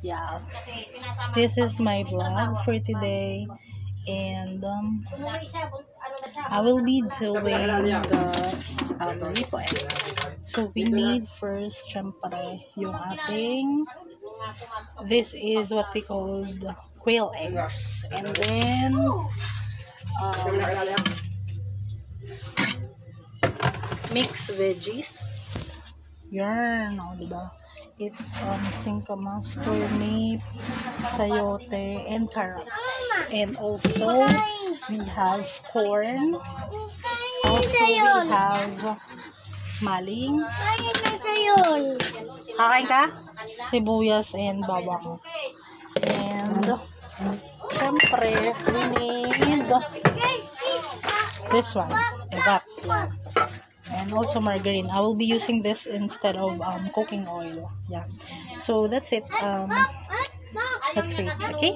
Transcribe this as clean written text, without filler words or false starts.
yeah, this is my vlog for today, and I will be doing the Zippo egg. So we need first, syempre, yung ating, this is what we call the quail eggs, and then mixed veggies. Yarn, diba? It's singkamas, turnip, sayote, and carrots. And also, we have corn. Also, we have maling. Kakain ka? Sibuyas and bawang. And, syempre, we need this one. And that's one. And also margarine. I will be using this instead of cooking oil. Yeah. So that's it. Let's wait. Okay.